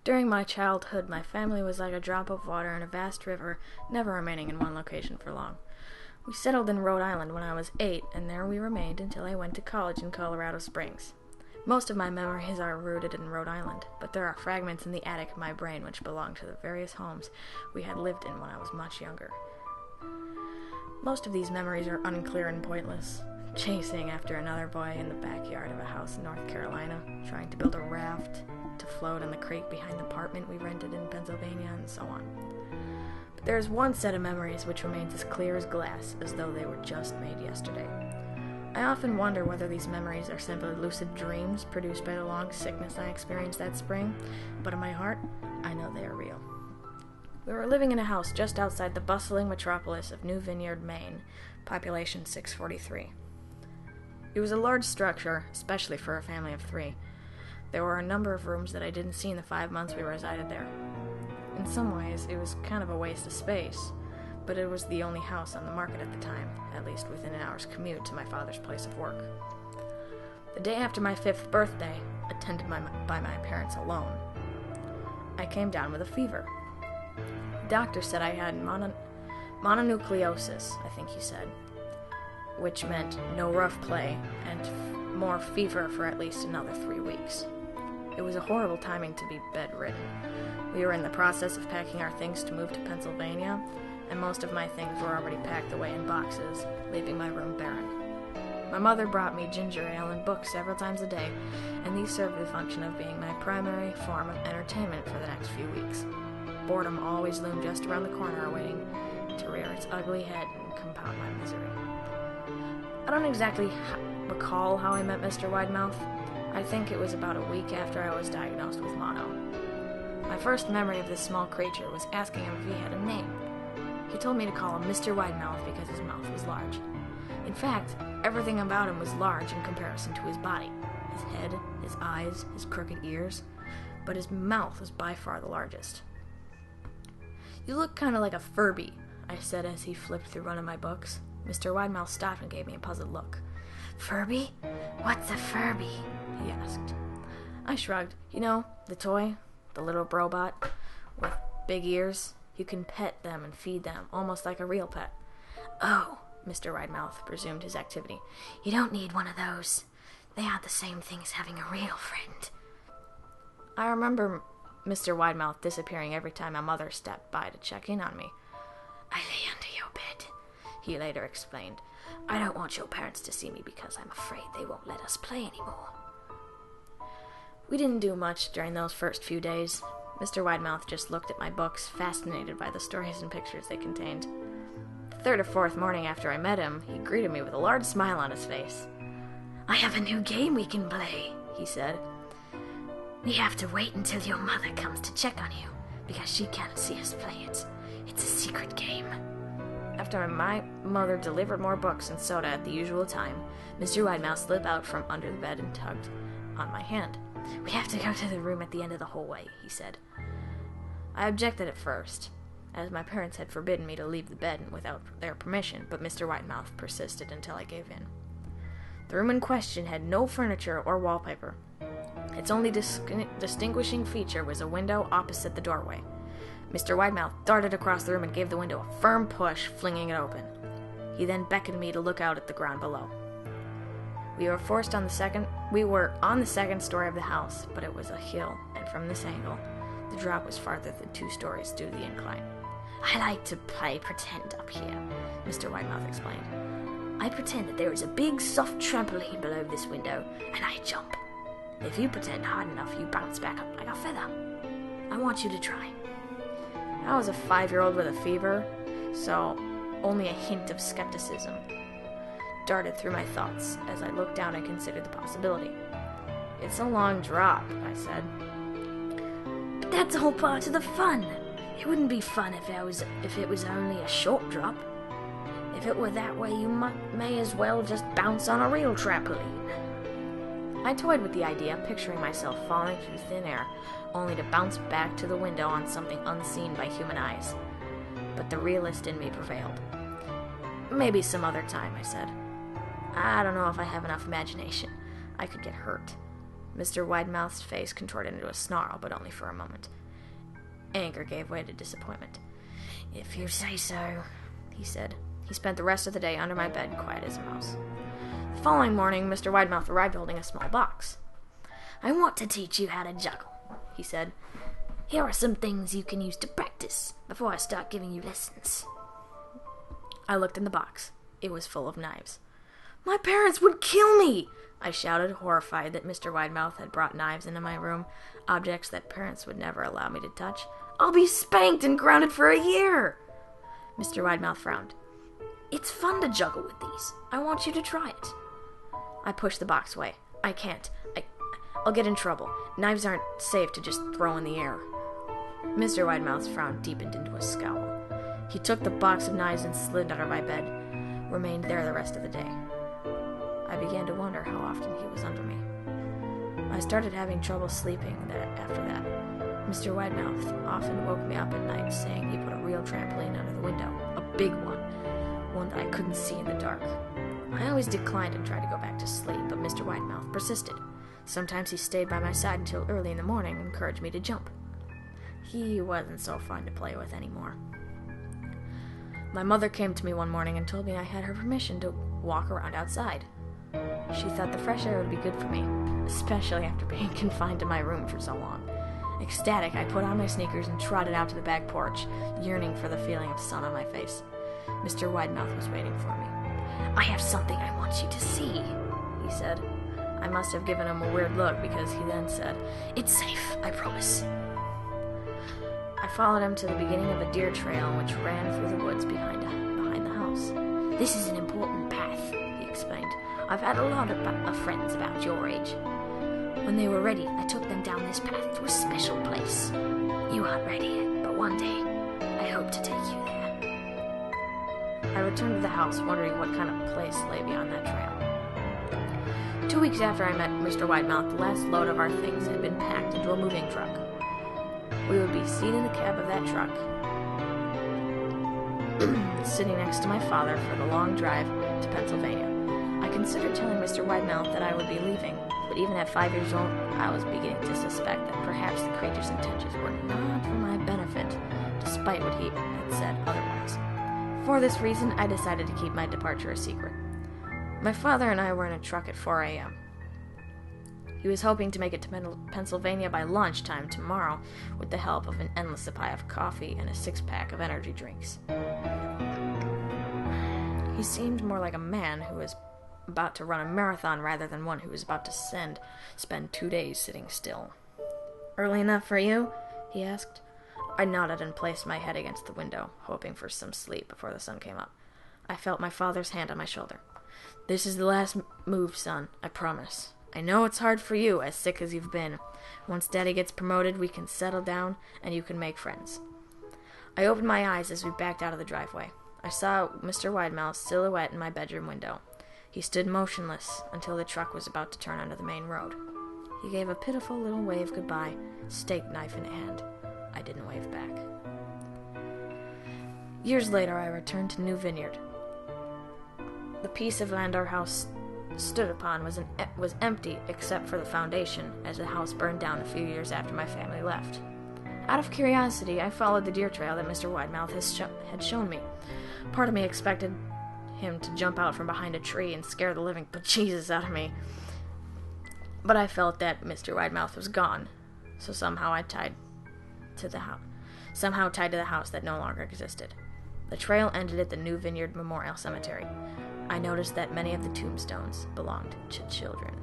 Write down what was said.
During my childhood, my family was like a drop of water in a vast river, never remaining in one location for long. We settled in Rhode Island when I was 8, and there we remained until I went to college in Colorado Springs. Most of my memories are rooted in Rhode Island, but there are fragments in the attic of my brain which belong to the various homes we had lived in when I was much younger. Most of these memories are unclear and pointless. Chasing after another boy in the backyard of a house in North Carolina, trying to build a raft to float in the creek behind the apartment we rented in Pennsylvania, and so on. But there is one set of memories which remains as clear as glass, as though they were just made yesterday. I often wonder whether these memories are simply lucid dreams produced by the long sickness I experienced that spring, but in my heart, I know they are real. We were living in a house just outside the bustling metropolis of New Vineyard, Maine, population 643. It was a large structure, especially for a family of 3. There were a number of rooms that I didn't see in the 5 months we resided there. In some ways, it was kind of a waste of space, but it was the only house on the market at the time, at least within an hour's commute to my father's place of work. The day after my 5th birthday, attended by my parents alone, I came down with a fever. The doctor said I had mononucleosis, I think he said, which meant no rough play and more fever for at least another 3 weeks. It was a horrible timing to be bedridden. We were in the process of packing our things to move to Pennsylvania, and most of my things were already packed away in boxes, leaving my room barren. My mother brought me ginger ale and books several times a day, and these served the function of being my primary form of entertainment for the next few weeks. Boredom always loomed just around the corner, waiting to rear its ugly head and compound my misery. I don't exactly recall how I met Mr. Widemouth. I think it was about a week after I was diagnosed with mono. My first memory of this small creature was asking him if he had a name. He told me to call him Mr. Widemouth because his mouth was large. In fact, everything about him was large in comparison to his body. His head, his eyes, his crooked ears, but his mouth was by far the largest. "You look kind of like a Furby," I said as he flipped through one of my books. Mr. Widemouth stopped and gave me a puzzled look. "Furby? What's a Furby?" he asked. I shrugged. "You know, the toy, the little robot with big ears. You can pet them and feed them, almost like a real pet." "Oh," Mr. Widemouth resumed his activity. "You don't need one of those. They aren't the same thing as having a real friend." I remember Mr. Widemouth disappearing every time my mother stepped by to check in on me. "I lay under your bed," he later explained. "I don't want your parents to see me because I'm afraid they won't let us play anymore." We didn't do much during those first few days. Mr. Widemouth just looked at my books, fascinated by the stories and pictures they contained. The 3rd or 4th morning after I met him, he greeted me with a large smile on his face. "I have a new game we can play," he said. "We have to wait until your mother comes to check on you, because she can't see us play it. It's a secret game." After my mother delivered more books and soda at the usual time, Mr. Widemouth slipped out from under the bed and tugged on my hand. "We have to go to the room at the end of the hallway," he said. I objected at first, as my parents had forbidden me to leave the bed without their permission, but Mr. Widemouth persisted until I gave in. The room in question had no furniture or wallpaper. Its only distinguishing feature was a window opposite the doorway. Mr. Widemouth darted across the room and gave the window a firm push, flinging it open. He then beckoned me to look out at the ground below. We were on the second story of the house, but it was a hill, and from this angle, the drop was farther than 2 stories due to the incline. "I like to play pretend up here," Mr. Widemouth explained. "I pretend that there is a big, soft trampoline below this window, and I jump. If you pretend hard enough, you bounce back up like a feather. I want you to try." I was a 5-year-old with a fever, so only a hint of skepticism darted through my thoughts as I looked down and considered the possibility. "It's a long drop," I said. "But that's all part of the fun. It wouldn't be fun if it was only a short drop. If it were that way, you may as well just bounce on a real trampoline." I toyed with the idea, picturing myself falling through thin air, only to bounce back to the window on something unseen by human eyes. But the realist in me prevailed. "Maybe some other time," I said. "I don't know if I have enough imagination. I could get hurt." Mr. Widemouth's face contorted into a snarl, but only for a moment. Anger gave way to disappointment. "If you say so," he said. He spent the rest of the day under my bed, quiet as a mouse. The following morning, Mr. Widemouth arrived holding a small box. "I want to teach you how to juggle," he said. "Here are some things you can use to practice before I start giving you lessons." I looked in the box. It was full of knives. "My parents would kill me!" I shouted, horrified that Mr. Widemouth had brought knives into my room, objects that parents would never allow me to touch. "I'll be spanked and grounded for a year!" Mr. Widemouth frowned. "It's fun to juggle with these. I want you to try it." I pushed the box away. "I can't. I'll get in trouble. Knives aren't safe to just throw in the air." Mr. Widemouth's frown deepened into a scowl. He took the box of knives and slid under my bed, remained there the rest of the day. I began to wonder how often he was under me. I started having trouble sleeping after that. Mr. Widemouth often woke me up at night saying he put a real trampoline under the window, a big one that I couldn't see in the dark. I always declined and tried to go back to sleep, but Mr. Widemouth persisted. Sometimes he stayed by my side until early in the morning and encouraged me to jump. He wasn't so fun to play with anymore. My mother came to me one morning and told me I had her permission to walk around outside. She thought the fresh air would be good for me, especially after being confined to my room for so long. Ecstatic, I put on my sneakers and trotted out to the back porch, yearning for the feeling of sun on my face. Mr. Widemouth was waiting for me. "I have something I want you to see," he said. I must have given him a weird look because he then said, "It's safe, I promise." I followed him to the beginning of a deer trail which ran through the woods behind the house. "This is an important path," he explained. "I've had a lot of friends about your age. When they were ready, I took them down this path to a special place. You aren't ready yet, but one day, I hope to take you there." I returned to the house, wondering what kind of place lay beyond that trail. 2 weeks after I met Mr. Widemouth, the last load of our things had been packed into a moving truck. We would be seated in the cab of that truck, sitting next to my father for the long drive to Pennsylvania. I considered telling Mr. Widemouth that I would be leaving, but even at 5 years old, I was beginning to suspect that perhaps the creature's intentions were not for my benefit, despite what he had said otherwise. For this reason, I decided to keep my departure a secret. My father and I were in a truck at 4 a.m. He was hoping to make it to Pennsylvania by lunchtime tomorrow with the help of an endless supply of coffee and a 6-pack of energy drinks. He seemed more like a man who was about to run a marathon rather than one who was about to spend 2 days sitting still. "Early enough for you?" he asked. I nodded and placed my head against the window, hoping for some sleep before the sun came up. I felt my father's hand on my shoulder. "This is the last move, son, I promise. I know it's hard for you, as sick as you've been. Once Daddy gets promoted, we can settle down, and you can make friends." I opened my eyes as we backed out of the driveway. I saw Mr. Widemouth's silhouette in my bedroom window. He stood motionless until the truck was about to turn onto the main road. He gave a pitiful little wave goodbye, steak knife in hand. I didn't wave back. Years later, I returned to New Vineyard. The piece of land our house stood upon was empty except for the foundation, as the house burned down a few years after my family left. Out of curiosity, I followed the deer trail that Mr. Widemouth had shown me. Part of me expected him to jump out from behind a tree and scare the living bejesus out of me. But I felt that Mr. Widemouth was gone, so somehow tied to the house that no longer existed. The trail ended at the New Vineyard Memorial Cemetery. I noticed that many of the tombstones belonged to children.